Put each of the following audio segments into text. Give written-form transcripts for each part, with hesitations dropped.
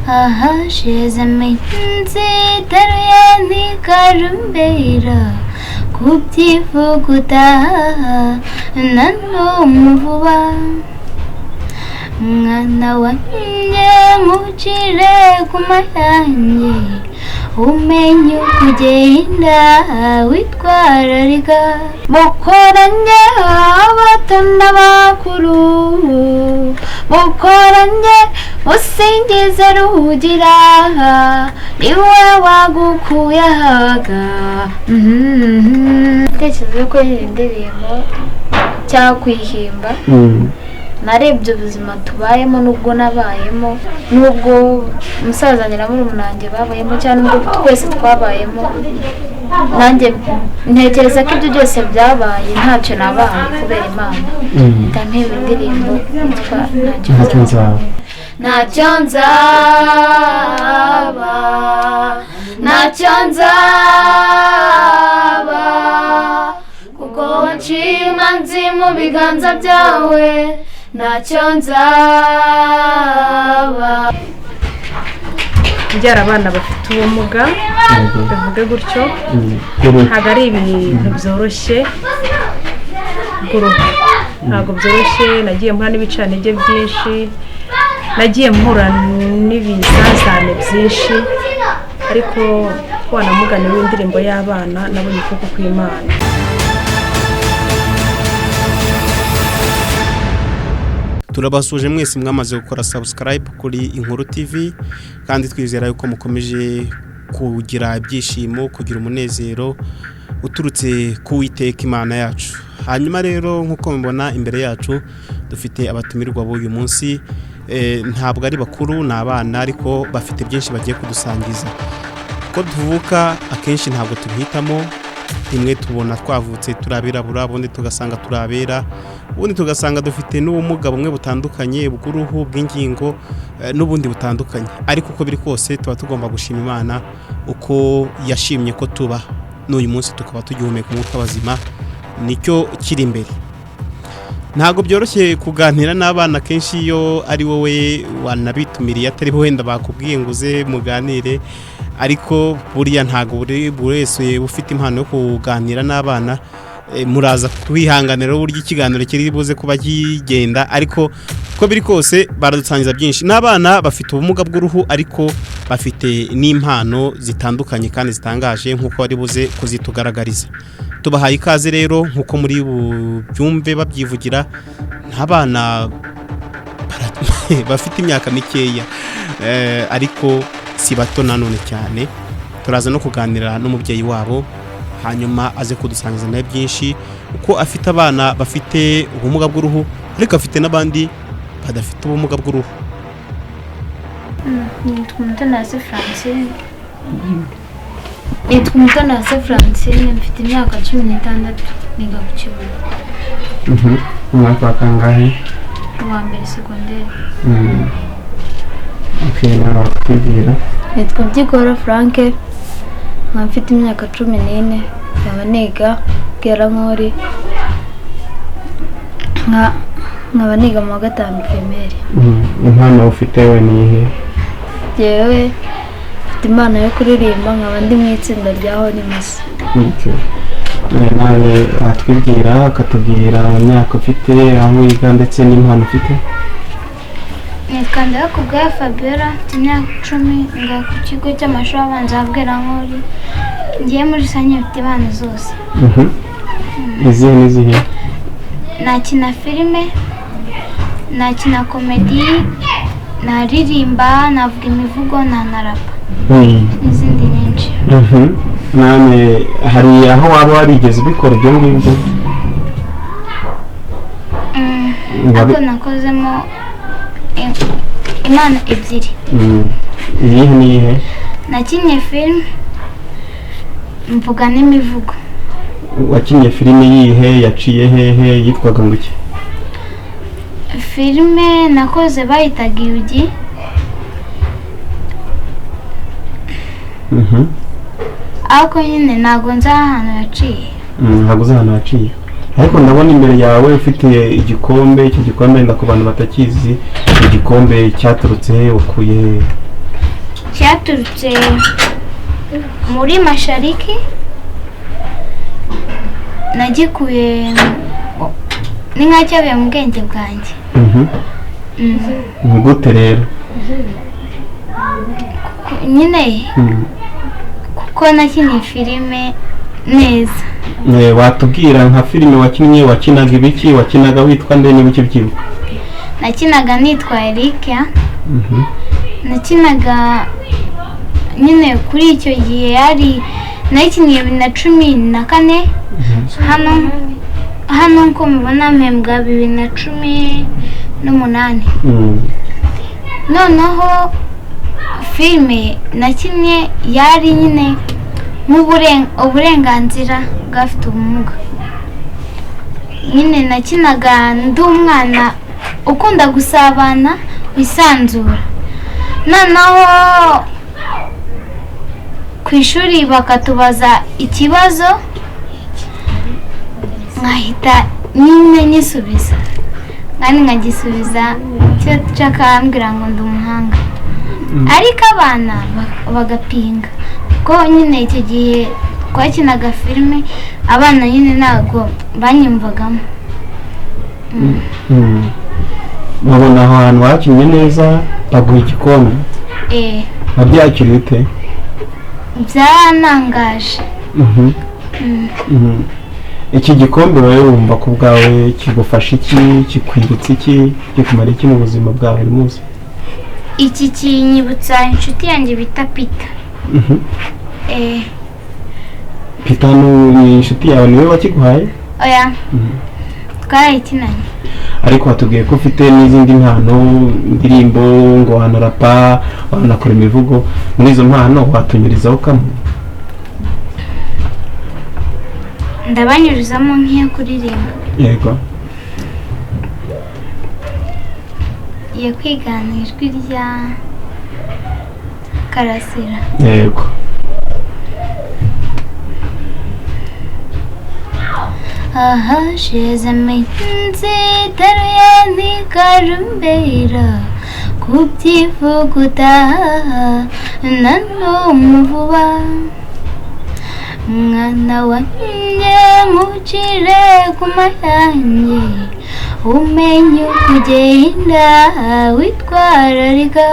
ahashize iminsi teruye ntikarumbera kubyivuguta nanumuvuba mwana wanjye mucire ku mayanjye umenye kugenda witwararika mukoranye abato n'abakuru mukoranye musingize rugira niwe wagukuye ahaga tekereza ko iyi ndirimbo cyangwa kwihimba narebye ubuzima tubayemo nubwo nabayemo nubwo umusaza nyiramurumuna wanjye babayemo cyangwa nubwo twese twabayemo nanjye ntekereza ko ibyo byose byabaye ntacyo nabaye kubera Imana ndampa indirimbo yitwa ntacyo nzaba kuko wanciye nzi mu biganza byawe ntacyo nzaba. kubyara abana bafite ubumuga bivuge gutyo ntabwo ari ibintu byoroshye ntabwo byoroshye nagiye mpura n'ibicantege byinshi nagiye mpura n'ibizazane byinshi ariko wanamugane w'indirimbo y'abana nabonye ukuboko kw'Imana. turabasuje mwese mwamaze gukora subscribe kuri Inkuru TV kandi twizera yuko mukomeje kugira ibyishimo kugira umunezero uturutse ku Uwiteka Imana yacu. Hanyuma rero nkuko mubona imbere yacu dufite abatumirwa b'uyu munsi ntabwo ari bakuru n'abana ariko bafite byinshi bagiye kudusangiza ko tuvuka akenshi ntabwo tubihitamo rimwe tubona twavutse turabirabura ubundi tugasanga turabera ubundi tugasanga dufite n'ubumuga bumwe butandukanye bw'uruhu bw'ingingo n'ubundi butandukanye ariko uko biri kose tuba tugomba gushima Imana uko yashimye ko tuba n'uyu munsi tukaba tugihumeka umwuka w'abazima nicyo kiri imbere. Ntago byoroshye kuganira n'abana kenshi iyo ari wowe wanabitumiriye atari wenda bakubwiye ngo uze muganire ariko buriya ntago buri wese ufite impano yo kuganira n'abana muraza kwihanganira uburyo ikiganiro kiri buze kuba kigenda ariko ko biri kose baradusangiza byinshi. N'abana bafite ubumuga bw'uruhu ariko bafite n'impano zitandukanye kandi zitangaje nkuko bari buze kuzitugaragariza. Tubahaye ikaze rero nkuko muri byumve babyivugira n'abana bafite imyaka mikeya ariko si bato nanone cyane. Turaza no kuganira n'umubyeyi wabo hanyuma aze kudusangiza na byinshi uko afite abana bafite ubumuga bw'uruhu ariko afite n'abandi badafite ubumuga bw'uruhu. Nitwa Umutoni Francine mfite imyaka 16 niga ku Kibuye. Umwaka kangahe? Wa mbere segonderi. Okay, narakubwira. Nitwa Byigora Frank mfite imyaka 14 yaba niga Bwerankori nkaba niga mu wa gatanu primaire. Impano ufite we nihe? Yewe Imana yo kuririmba nkaba ndi mu itsinda ryaho nimase. Nawe atwibwira akatubwira imyaka ufite aho wiga ndetse n'impano ufite. Nitwa Ndakubwaya Fabiola mfite imyaka 10 nga ku kigo cy'amashuri abanza Bwerankori ngiye muri sanye mfite impano zose. Izihe? Nakina filime, nakina komedi, naririmba, navuga imivugo, nanarapa. N'izindi nyinshi. Nane hari aho waba warigeze ubikora ibyo ngibyo? Ako nakozemo impano ebyiri. Iyihe nihe? Nakinnye filime mvuga n'imivugo. Wakinnye filime yihe yaciye hehe yitwaga ngo iki? Filime nakoze bayitaga Yugi. Ako nyine nago nza ahantu yaciye. Nago nza ahantu yaciye. Ariko ndabona imbere yawe ufite igikombe, icyo gikombe nda ku bantu batakizi, igikombe cyaturutse ukuye. cyaturutse muri Mashariki, nagikuye ni nka cyavuye mu bwenge bwanjye. gute rero nyine kuko nakiniye filime neza. watubwira nka filime wakinnye, wakinaga ibiki, wakinaga witwa nde n'ibiki byibuka? Nakinaga nitwa Erika. Nakinaga nyine kuri icyo gihe yari nakiniye 2014. hano nko mubona mpembwa 2018. noneho filime nakinnye yari nyine uburenganzira bw'abafite ubumuga. nyine nakinaga ndi umwana ukunda gusabana wisanzura. noneho ku ishuri bakatubaza ikibazo nkahita nyine nyisubiza, kandi nkagisubiza cyo akambwira ngo ndi umuhanga. ariko abana bagapinga ko nyine icyo gihe twakinaga filime abana nyine ntabwo banyumvagamo. babona aho hantu wakinnye neza baguha igikombe. wabyakiriye ute? byaranangaje. iki gikombe wowe wumva ko bwawe kigufasha iki, kikwibutsa iki, kikumara iki mu buzima bwawe buri munsi? iki kinyibutsa inshuti yanjye bita Peter. Peter ni inshuti yawe, niwe wakiguhaye? oya, twarayikinanye. ariko watubwiye ko ufite n'izindi mpano, indirimbo, ngo wanarapa, wanakora imivugo. muri izo mpano watunyurizaho kamwe? ndabanyurizamo nk'iyo kuririmba. yego. iyo kwigana ijwi rya Karasira. yego. ahashize iminsi itaruye ntikarumbera kubyivuguta na n'umuvuba. mwana wanjye nkucire ku mayange, umenye kugenda witwararika,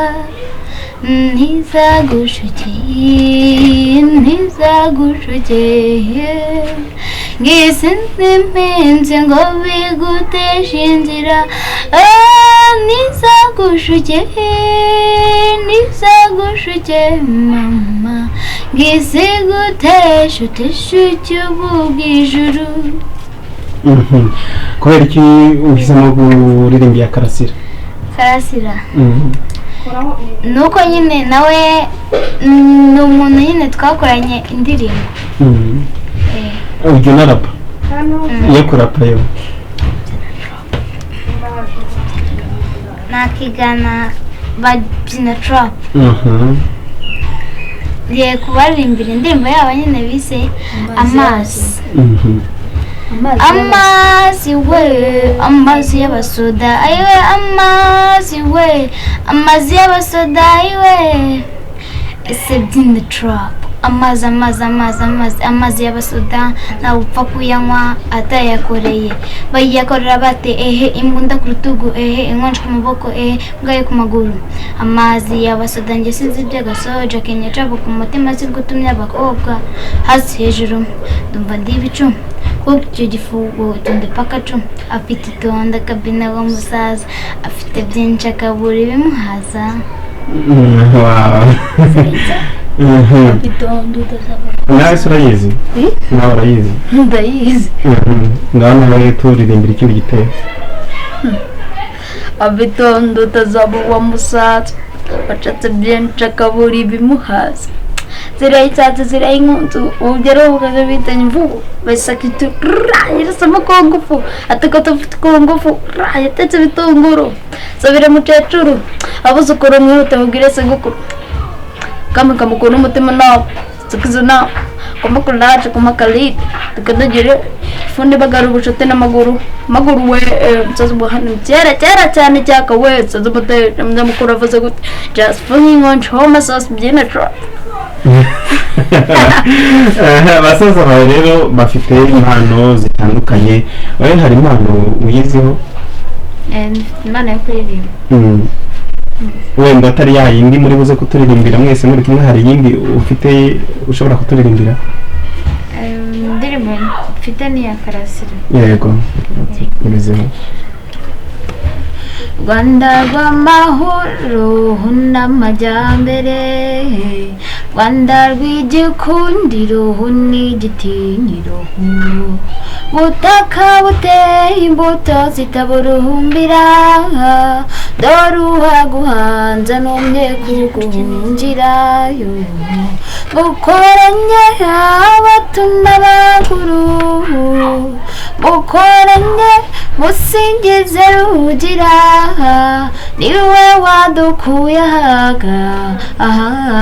ntizagushukiye ngise ntimpinze ngo biguteshe inzira. ntizagushukiye mama, ngise guteshe uteshuke ubw'ijuru. kubera iki uhisemo kuririmbira Karasira? Karasira nuko nyine nawe ni umuntu nyine twakoranye indirimbo. ujya unarapa? iyo kurapa yo nakigana babyina trap. ngiye kubaririmbira indirimbo yabo nyine bise Amazi. amazi we, amazi y'abasoda ayiwe, amazi we, amazi y'abasoda ayiwe. ese byina trap. amazi y'abasoda ntawe upfa kuyanywa atayakoreye. bayakorera bate? imbunda ku rutugu, inkonji ku maboko, mbwaye ku maguru. amazi y'abasoda njye sinzi iby'agasoja, kenya cabo ku mutima si gutumye abakobwa hasi hejuru ndumva ndi ibicu. kuko icyo gifugo tunde pakacu afite itonda kabina w'umusaza, afite byinshi akabura ibimuhaza. nawe se urayizi? nawe urayizi? ndayizi. ngaho nawe turirimbira ikindi gitero. abitondo utazaba uwamusaza, bacatse byinshi akabura ibimuhaza. ziriya icyatsi ziriya inkunzu ubugero bukaza bitanye imvubu basakita irasamo ku ngufu atakata ufite ku ngufu yatetse ibitunguru sabira mukecuru abuzukuru mwihute mubwire se gukuru kamwe kamukuru umutima nawe tukizo nawe kuma kulaje kuma kalit tukadagire fundi bagaru bushote n'amaguru we msazo buhana cyera cyane cyaka we msazo bute mukuru avuze gute just fucking on choma sauce byina tro abasaza bawe rero bafite impano zitandukanye wowe hari impano uyiziho imana yo kuririmba wenda atari yayindi muri buze kuturirimbira mwese muri kimwe hari yindi ufite ushobora kuturirimbira indirimbo mfite ni ya Karasira yego ubizeho Rwanda rw'amahoro n'amajyambere Rwanda rw'igikundiro n'igitinyiro butaka buteye imbuto zitaburuhumbira dore uhaguhanze n'umwe kuguhungirayo mukoranye abato n'abakuru mukoranye musingize rugira niwe wadukuye aha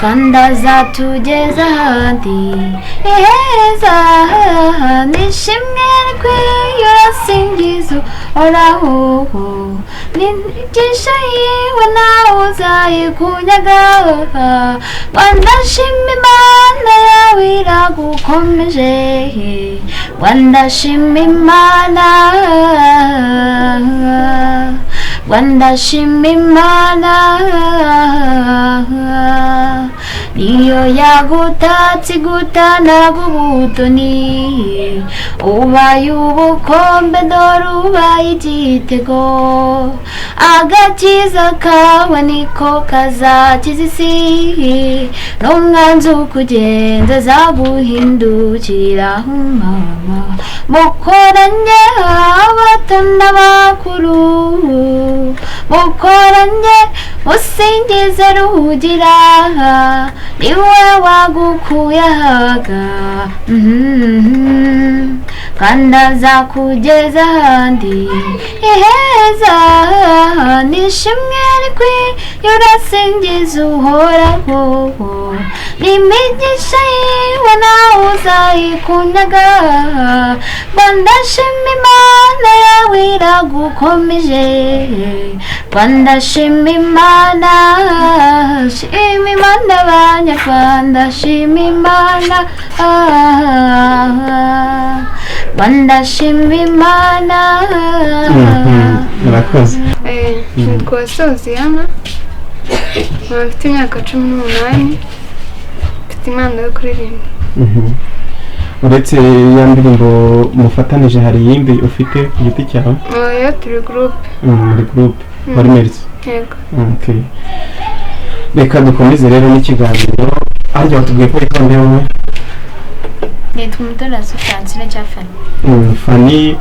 kandi azatugeza ahandi heza nishimwe rikwiye urasingiza oraho n'imigisha yiwe nawe uzayikunyaga Rwanda shima Imana yawe iragukomeje Rwanda shima Imana Rwanda shima Imana niyo yagutatse igutanaga ubutoni ubaye ubukombe dore ubaye igitego agakiza kawe niko kazakiza isi n'umwanzi ukugenza azaguhindukira mama mukoranye abato n'abakuru mukoranye musingize rugira niwe wagukuye ahaga kandi azakugeza ahandi heza nishimwe rikwiye urasingiza uhoraho n'imigisha yiwe nawe uzayikunyaga Rwanda shima Imana yawe iragukomeje Rwanda shima Imana Abanyarwanda shima Imana Rwanda shima Imana murakoze nitwa Soziyana mfite imyaka 18 mfite impano yo kuririmba uretse ya ndirimbo mufatanije hari yindi ufite ku giti cyawe oya turi groupe muri groupe bari merisi yego okay reka dukomeze rero n'ikiganiro ariko batubwiye ko iko ndewe nitwa Mutoni Francine cya Fani Fani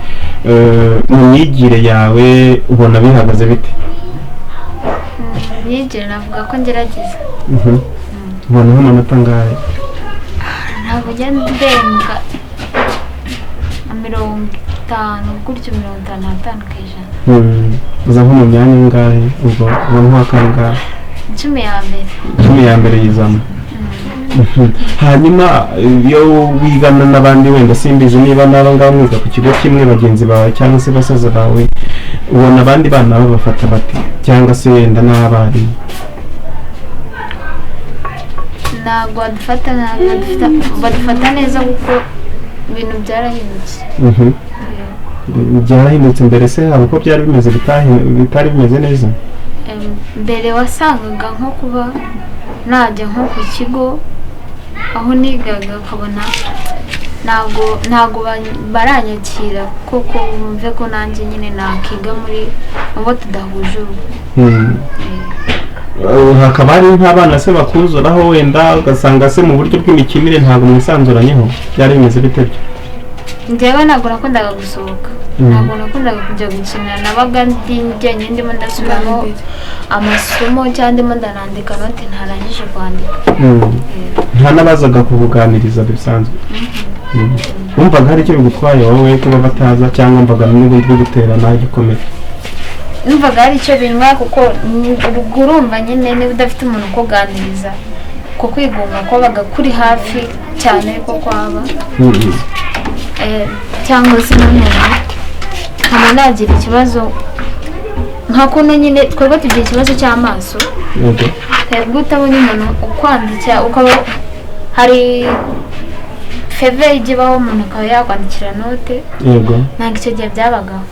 mu myigire yawe ubona bihagaze bite myigire navuga ko ngerageza ubona nk'amanota angahe ntabwo njya ndenga 50 gutyo 55 ku ijana uza nko mu myanya ingahe ubwo ubona nk'akangahe 10 ya mbere yizamo hanyuma iyo wigana n'abandi wenda simbizi niba nabo ngaho mwiga ku kigo kimwe bagenzi bawe cyangwa se basaza bawe ubona abandi bana babafata bati cyangwa se wenda n'abari ntabwo badufata neza kuko ibintu byarahindutse byarahindutse mbere se haba uko byari bimeze bitari bimeze neza mbere wasangaga nko kuba najya nko ku kigo aho nigaga ukabona ntabwo baranyakira koko bumve ko nanjye nyine nakiga muri abo tudahuje hakaba hari nk'abana se bakuzuraho wenda ugasanga se mu buryo bw'imikinire ntabwo mwisanzuranyeho byari bimeze bite byo njyewe ntabwo nakundaga gusohoka ntabwo nakundaga kujya gukina nabaga ndi njyenyine ndimo ndasubiramo amasomo cyangwa ndimo ndanandika note ntarangije kwandika nta n'abazaga kubuganiriza bisanzwe wumvaga hari icyo bigutwaye wowe kuba bataza cyangwa mvaga n'ubundi bwo guterana igikomeye numvaga hari icyo bintwaye kuko urumva nyine niba udafite umuntu ukuganiriza ko kwigunga kwabaga kuri hafi cyane ko kwaba cyangwa se nanone nkaba nagira ikibazo nka kuno nyine twebwe tugira ikibazo cy'amaso twebwe utabona umuntu ukwandikira ukaba hari feve igibaho umuntu akaba yakwandikira note yego ntabwo icyo gihe byabagaho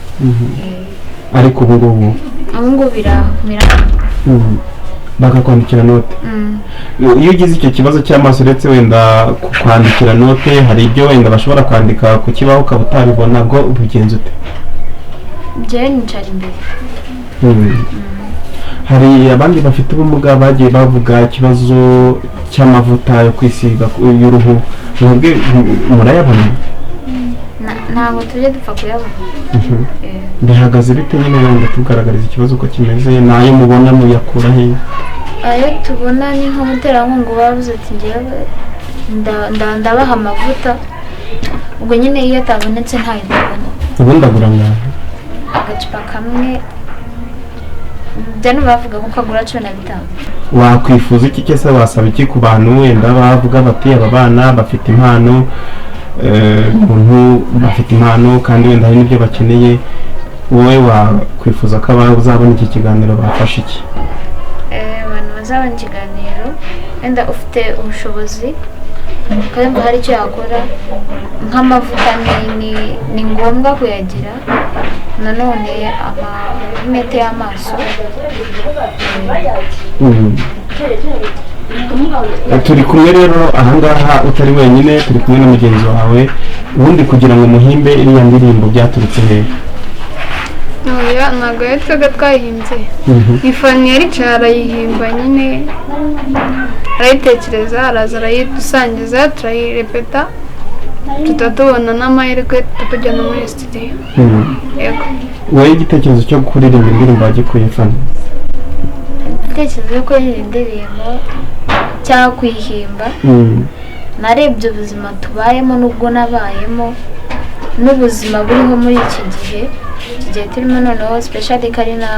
ariko ubu ngubu biramira bakakwandikira note iyo ugize icyo kibazo cy'amaso uretse wenda kwandikira note hari ibyo wenda bashobora kwandika ku kibaho ukaba utabibona ngo ubigenza ute njyewe nicara imbere hari abandi bafite ubumuga bagiye bavuga ikibazo cy'amavuta yo kwisiga y'uruhu mwebwe murayabona ntabwo tujye dupfa kuyabona bihagaze bite nyine wenda tugaragariza ikibazo uko kimeze nayo mubona muyakura he ayo tubona ni nk'umuterankunga bavuze ati njyewe ndabaha amavuta ubwo nyine iyo atabonetse ntayo ndabona ubundi agura ngaho agacupa kamwe byano bavuga ko kagura 15. wakwifuza iki cyese wasaba iki ku bantu wenda bavuga bati aba bana bafite impano umuntu bafite impano kandi wenda hari n'ibyo bakeneye wowe wakwifuza ko bazabona iki kiganiro bafashe iki abantu bazabona ikiganiro wenda ufite ubushobozi kandi hari icyo yakora nk'amavuta ni ngombwa kuyagira nanone amarinete y'amaso turi kumwe rero ahangaha utari wenyine turi kumwe na mugenzi wawe ubundi kugira ngo muhimbe iriya ndirimbo byaturutse hehe ntabwo yari twebwe twayihimbye ni fani yaricaye arayihimba nyine arayitekereza araza arayidusangiza turayirepeta tutatubona n'amahirwe tutujyana muri studio yego wowe igitekerezo cyo kuririmba indirimbo wagikuye fani igitekerezo cyo kuririmba indirimbo cyangwa kuyihimba narebye ubuzima tubayemo n'ubwo nabayemo n'ubuzima buriho muri iki gihe turimo noneho specially kari na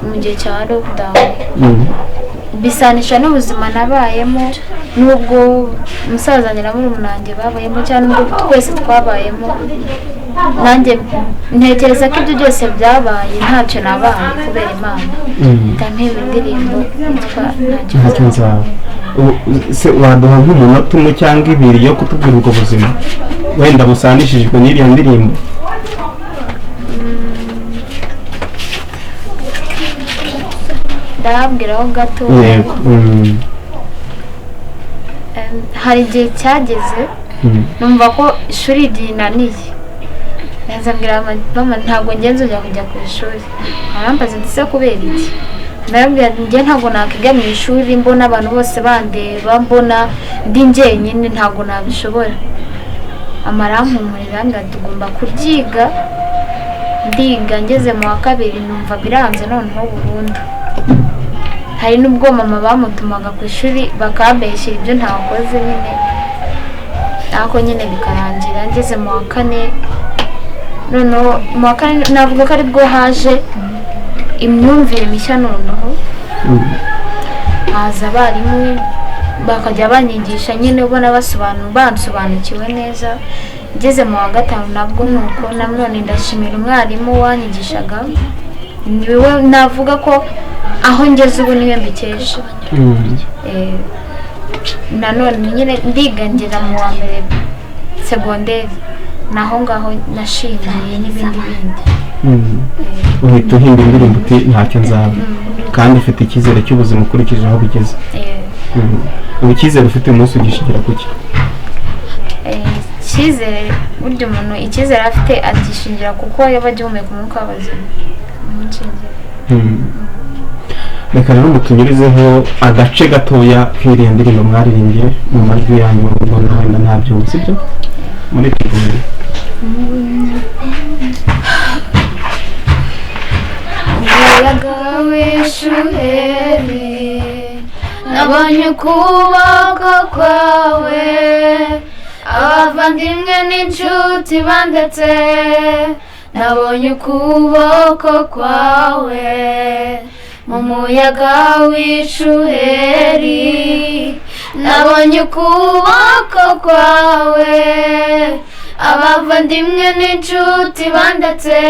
mu gihe cya lockdown bisanisha n'ubuzima nabayemo n'ubwo umusaza nyiramurumunange babayemo cyangwa n'ubwo twese twabayemo nanjye ntekereza ko ibyo byose byabaye ntacyo nabaye kubera Imana ndampemba indirimbo yitwa ntacyo nzaba se waduha nk'umunota umwe cyangwa ibiri yo kutubwira ubwo buzima wenda busanishijwe n'iriya ndirimbo ndababwiraho gato hari igihe cyageze numva ko ishuri ryinaniye nzabwira mama ntabwo ngenzi ujya kujya ku ishuri arambaza ndetse kubera iki ndababwira njye ntabwo nakiga mu ishuri mbona abantu bose bandeba mbona ndi njyenyine ntabwo nabishobora amarampumurira ngo tugomba kuryiga ndiga ngeze mu wa kabiri numva biranze noneho burundu hari n'ubwo mama bamutumaga ku ishuri bakabeshyira ibyo ntakoze nyine ariko nyine bikarangira ngeze mu wa kane noneho mu wa kane navuga ko aribwo haje imyumvire mishya noneho haza abarimu bakajya banyigisha nyine ubona bansobanukiwe neza ngeze mu wa gatanu nabwo nuko nanone ndashimira umwarimu wanyigishaga niwe navuga ko aho ngeze ubu niwe mbikesha nanone nyine ndiga ngera mu wa mbere segonderi naho ngaho nashimiye n'ibindi bindi uhita uhimba indirimbo uti ntacyo nzaba kandi ufite icyizere cy'ubuzima ukurikije aho bigeze ubu icyizere ufite umunsi ugishingira kuki icyizere burya umuntu icyizere afite agishingira kuko yaba agihumeka umwuka w'abazima reka rero mutunyurizeho agace gatoya k'iriya ndirimbo mwaririmbye mu majwi yanyu ubona wenda ntabyumva sibyo muri tuguye umuyaga w'ishuheri nabonye ukuboko kwawe abavandimwe n'inshuti bandetse nabonye ukuboko kwawe mu muyaga w'ishuheri nabonye ukuboko kwawe abavandimwe n'inshuti bandetse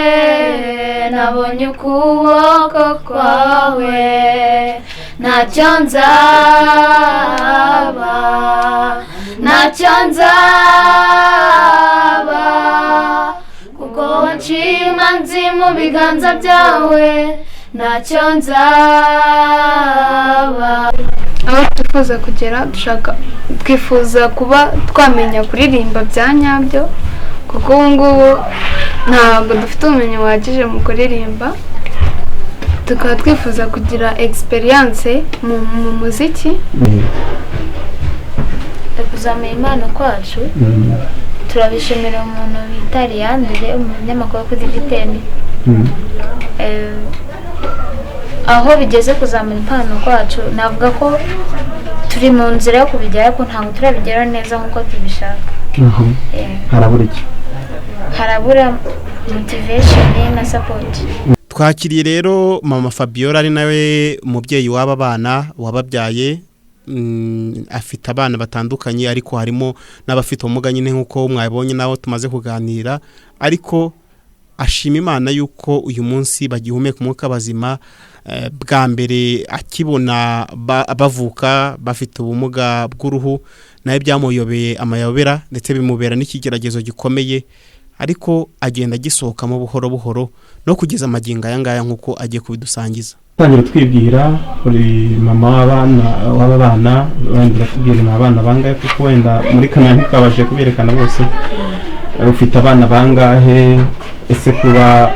nabonye ukuboko kwawe ntacyo nzaba kuko wanciye imanzi mu biganza byawe ntacyo nzaba. aho twifuza kugera twifuza kuba twamenya kuririmba bya nyabyo kuko ubu ngubu ntabwo dufite ubumenyi buhagije mu kuririmba, tukaba twifuza kugira experience mu muziki. Kuzamura impano kwacu turabishimira umuntu bita Liyandere umunyamakuru kuri Giteni, aho bigeze kuzamura impano kwacu navuga ko turi mu nzira yo kubigera ariko ntabwo turabigeraho neza nk'uko tubishaka. harabura iki? Harabura motivation na support. Twakiriye rero mama Fabiola ari nawe umubyeyi w'aba bana wababyaye, afite abana batandukanye ariko harimo n'abafite ubumuga nyine nk'uko mwabonye naho tumaze kuganira, ariko ashima Imana yuko uyu munsi bagihumeka umwuka bazima. Bwa mbere akibona bavuka bafite ubumuga bw'uruhu nawe byamuyobeye amayobera ndetse bimubera n'ikigeragezo gikomeye, ariko agenda gisohokamo buhoro buhoro no kugeza amagingo aya ngaya nk'uko agiye kubidusangiza. Tangira twibwira uri mama w'aba bana, wenda tubwire abana bangahe kuko wenda muri kamera ntitwabashe kuberekana bose. Ufite abana bangahe? Ese kuba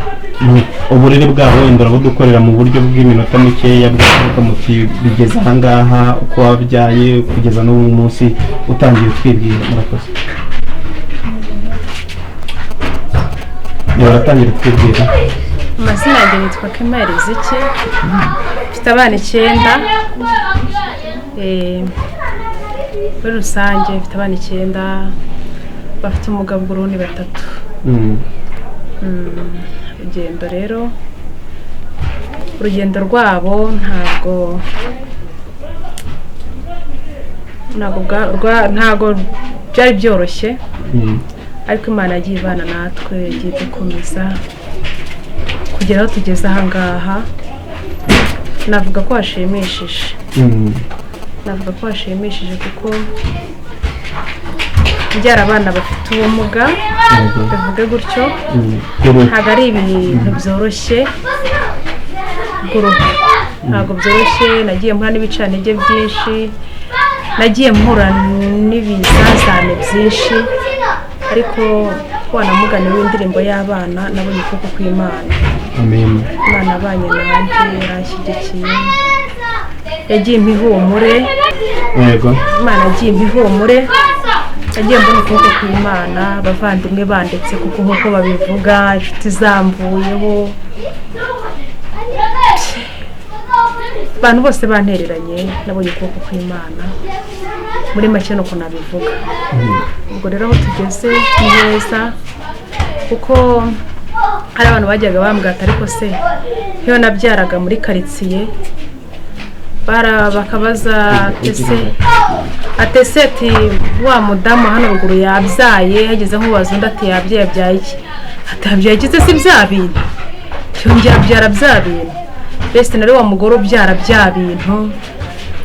uburere bwabo wenda urabudukorera mu buryo bw'iminota mikeya bw'uko muti bigeze ahangaha uko wabyaye kugeza n'ubu munsi utangiye twibwira. Murakoze. Yaratangira twibwira. Amazina yanjye nitwa Kemari Ziki, mfite abana 9, muri rusange mfite abana 9 bafite umugabo bw'uruhu ni 3. Urugendo rero urugendo rwabo ntago byari byoroshye, ariko Imana yagiye ibana natwe, yagiye dukomeza kugera aho tugeze ahangaha. Navuga ko hashimishije kuko byara abana bafite ubumuga, bivuge gutyo, ntabwo ari ibintu byoroshye bw'uruhu, ntabwo byoroshye. Nagiye mpura n'ibicantege byinshi, nagiye mpura n'ibizazane byinshi, ariko wanamugane w'indirimbo y'abana nabonye ukuboko kw'Imana. Amen. Imana abanye nanjye, yarashyigikiye, yagiye impihumure. Yego. Imana yagiye impihumure, yagiye mbona ukuboko kw'Imana, abavandimwe bandetse kuko nk'uko babivuga inshuti zamvuyeho, abantu bose bantereranye, nabonye ukuboko kw'Imana. Muri make nuko nabivuga. Ubwo rero aho tugeze ni neza kuko hari abantu bajyaga bambwata, ariko se iyo nabyaraga muri karitsiye bakabaza atese ati wa mudamu hano ruguru yabyaye, hageze nk'ubaza undi ati yabyaye iki? Atabyaye iki se bya bintu? Cyongera byara bya bintu. Bese nari wa mugore ubyara bya bintu,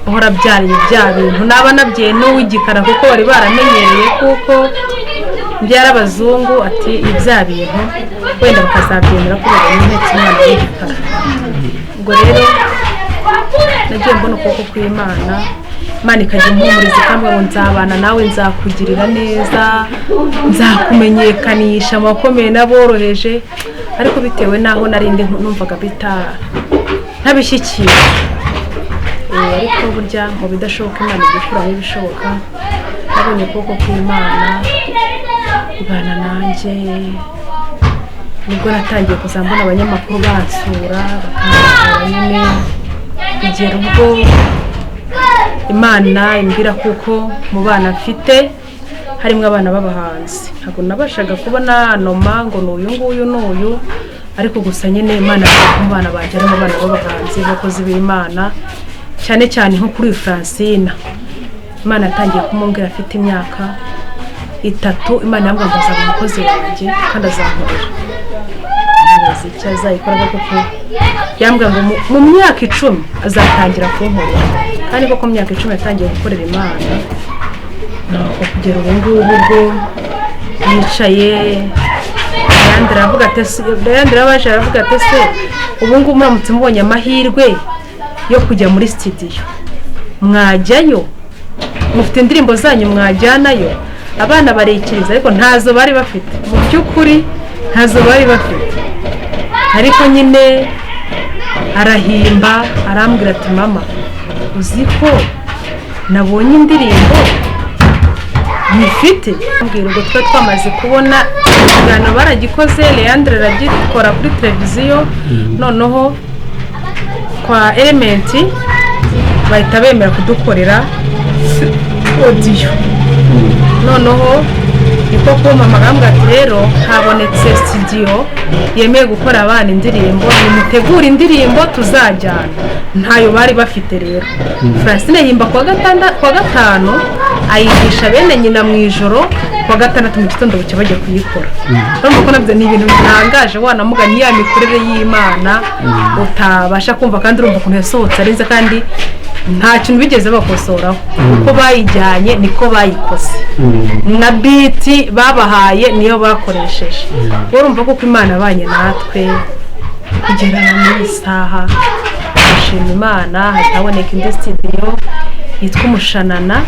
uhora byariye bya bintu. Naba nabyaye n'uw'igikara kuko bari baramenyereye kuko byara abazungu, ati ibya bintu wenda bakazabyemera ko bagomba n'intetse umwana w'igikara. Ubwo rero nagiye mbona ukuboko kw'Imana, Imana ikajya impumuriza ikambwira ngo nzabana nawe, nzakugirira neza, nzakumenyekanisha abakomeye n'aboroheje. Ariko bitewe n'aho narindi numvaga ntabishyikiye, ariko burya mu bidashoboka Imana igikuraho ibishoboka. Nabonye ukuboko kw'Imana ibana nanjye, nibwo natangiye kuzambona abanyamakuru bansura bakanambura nyine, kugera ubwo Imana imbwira kuko mu bana mfite harimo abana b'abahanzi. Ntabwo nabashaga kubona noma ngo n'uyu nguyu n'uyu, ariko gusa nyine Imana mu bana banje harimo abana b'abahanzi bakozi b'Imana, cyane cyane nko kuri Francina. Imana yatangiye kumubwira afite imyaka 3, Imana yambwira ngo azaba umukozi wanjye kandi azankorera. Ntibazi icyo azayikora kuko yambwira ngo mu myaka 10 azatangira kunkorera, kandi koko mu myaka 10 yatangiye gukorera Imana. Nuko kugera ubu ngubu ubwo yicaye Leandre aravuga ati se ubu ngubu muramutse mubonye amahirwe yo kujya muri studio mwajyayo, mufite indirimbo zanyu mwajyanayo. Abana barekiriza ariko ntazo bari bafite, mu by'ukuri ntazo bari bafite, ariko nyine arahimba arambwira ati mama uzi ko nabonye indirimbo nifite. Mbwira ngo twe twamaze kubona ikiganiro baragikoze, Leandre aragikora kuri televiziyo, noneho kwa Element bahita bemera kudukorera audio. Noneho niko kuma magambwa ati rero habonetse studio yemeye gukora abana indirimbo, nimutegura indirimbo tuzajyana. Ntayo bari bafite rero. Francine yimba kwa 5 ayigisha bene nyina mu ijoro, kwa 6 mu gitondo bucye bajya kuyikora. Urumva ko nabyo ni ibintu bitangaje, wanamuga ni ya mikorere y'Imana utabasha kumva, kandi urumva ukuntu yasohotse arinze kandi nta kintu bigeze bakosoraho. Uko bayijyanye niko bayikoze, na beat babahaye niyo bakoresheje. Urumva ko Imana abanye natwe kugerana muri saha. Ashima Imana hataboneka indi studio yitwa Umushanana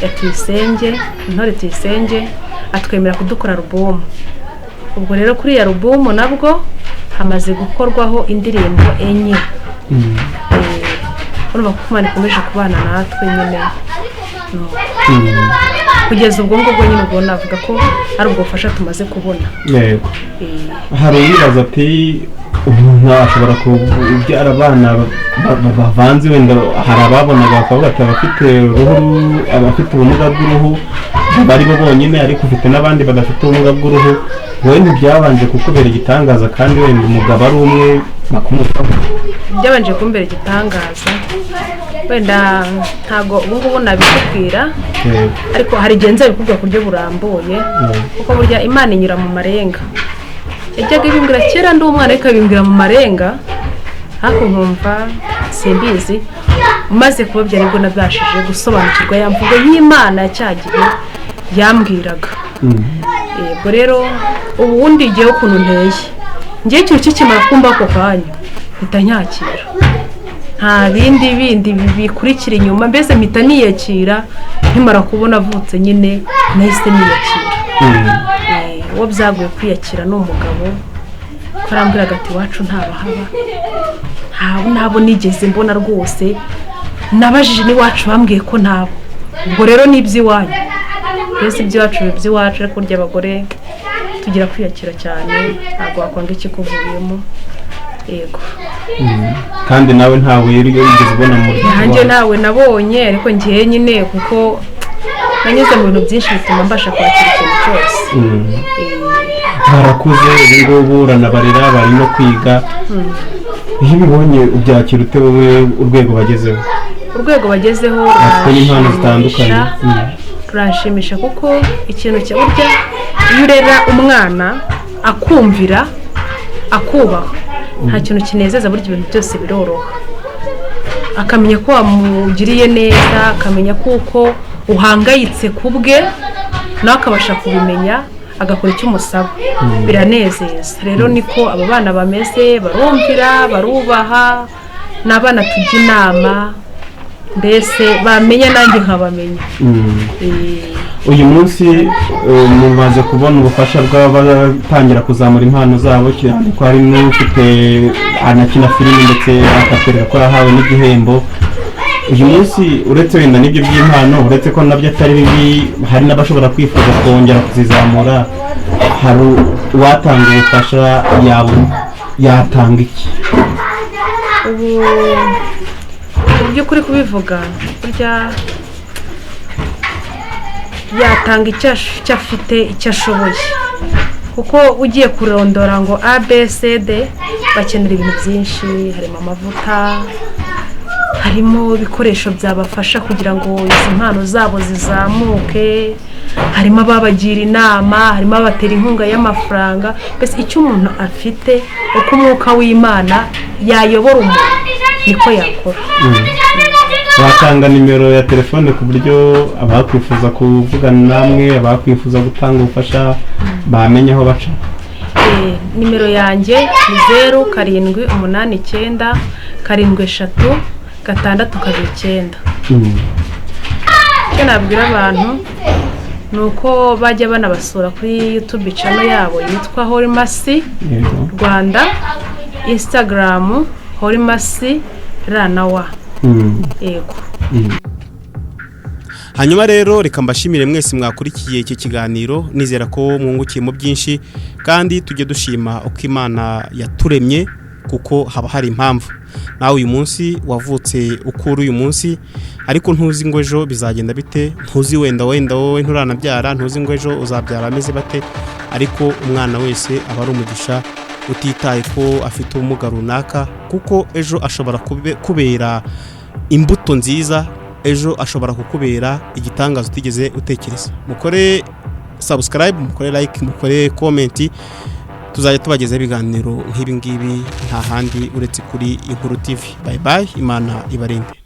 ya Tuyisenge, Intore Tuyisenge atwemera kudukora album. Ubwo rero kuri ya album nabwo hamaze gukorwaho indirimbo 4. Urumva ko Imana ikomeje kubana natwe nyine. Kugeza ubwo ngubwo nyine ubwo navuga ko ari ubwo bufasha tumaze kubona. Yego. Hari uyibaza ati umuntu ashobora kubyara abana bavanze, wenda hari ababonaga bakavuga ati abafite ubumuga bw'uruhu bari bo bonyine, ariko ufite n'abandi badafite ubumuga bw'uruhu. Wowe ntibyabanje kukubera igitangaza kandi wenda umugabo ari umwe bakumutaho? Byabanje kumbera igitangaza, wenda ntago ubu ngubu nabikubwira, ariko hari genza bikubwira ku buryo burambuye, kuko burya Imana inyura mu marenga. Yajyaga ibimbwira kera ndi umwana, ariko bimbwira mu marenga, hako nkumva simbizi. Maze kubabyara nibwo nabashije gusobanukirwa yamvuga y'Imana cyagiye yambwiraga. Ubwo rero ubundi igihe ukuntu nteye ngiye ikintu kikimara kumba ako kanya mpita nyakira, nta bindi bikurikira inyuma, mbese mpita niyakira. Nkimara kubona avutse nyine nahise niyakira. Uwo byaguye kwiyakira n'umugabo, karambwiraga ati wacu ntabahaba, ntabo nigeze mbona rwose. Nabajije ni wacu bambwiye ko ntabo. Ubwo rero ni iby'iwanyu, mbese iby'iwacu ariko urya abagore tugira kwiyakira cyane, ntabwo wakwanga ikikuvuyemo. Yego. Kandi nawe ntawe yigeze ubona mu buryo nanjye nawe nabonye, ariko ngiye nyine kuko nanyuze mu bintu byinshi bituma mbasha kwakira ikintu cyose. Barakuze ngubu uranabarira, bari no kwiga. Iyo ubibonye ubyakira ute wowe urwego bagezeho? Urwego bagezeho impano zitandukanye ruranshimisha, kuko ikintu cya burya iyo urera umwana akumvira akubaha, nta kintu kinezeza, burya ibintu byose biroroha. Akamenya ko wamugiriye neza, akamenya kuko uhangayitse kubwe, nawe akabasha kubimenya agakora icyo umusaba, biranezeza. Rero niko aba bana bameze, barumvira, barubaha, n'abana tujya inama, mbese bamenya nanjye nkabamenya. Uyu munsi mumaze kubona ubufasha bw'abatangira kuzamura impano zabo, cyane ko hari n'ufite anakina filime ndetse akatwereka ko yahawe n'igihembo. Uyu munsi uretse wenda n'ibyo by'impano, uretse ko nabyo atari bibi, hari n'abashobora kwifuza kongera kuzizamura, hari uwatanga ubufasha yatanga iki? Ubu by'ukuri kubivuga burya yatanga icyo afite, icyo ashoboye, kuko ugiye kurondora ngo ABCD bakenera ibintu byinshi, harimo amavuta, harimo ibikoresho byabafasha kugira ngo izi mpano zabo zizamuke, harimo ababagira inama, harimo abatera inkunga y'amafaranga. Mbese icyo umuntu afite uko umwuka w'Imana yayobora umuntu niko yakora. watanga nimero ya telefone ku buryo abakwifuza kuvugana namwe, abakwifuza gutanga ubufasha bamenye aho baca? Nimero yanjye ni 0789 73 629. Icyo nabwira abantu ni uko bajya banabasura kuri YouTube channel yabo yitwa Holy Mercy Rwanda, Instagram Holy Mercy Ranawa. Yego. Hanyuma rero reka mbashimire mwese mwakurikiye iki kiganiro, nizera ko mwungukiyemo byinshi kandi tujye dushima uko Imana yaturemye kuko haba hari impamvu. Nawe uyu munsi wavutse ukuri uyu munsi, ariko ntuzi ngo ejo bizagenda bite, ntuzi wenda wowe nturanabyara, ntuzi ngo ejo uzabyara ameze bate, ariko umwana wese aba ari umugisha utitaye ko afite ubumuga runaka, kuko ejo ashobora kubera imbuto nziza, ejo ashobora kukubera igitangazo utigeze utekereza. Mukore subscribe, mukore like, mukore comment, tuzajya tubagezaho ibiganiro nk'ibi ngibi nta handi uretse kuri Inkuru TV. Bye bye, Imana ibarinde.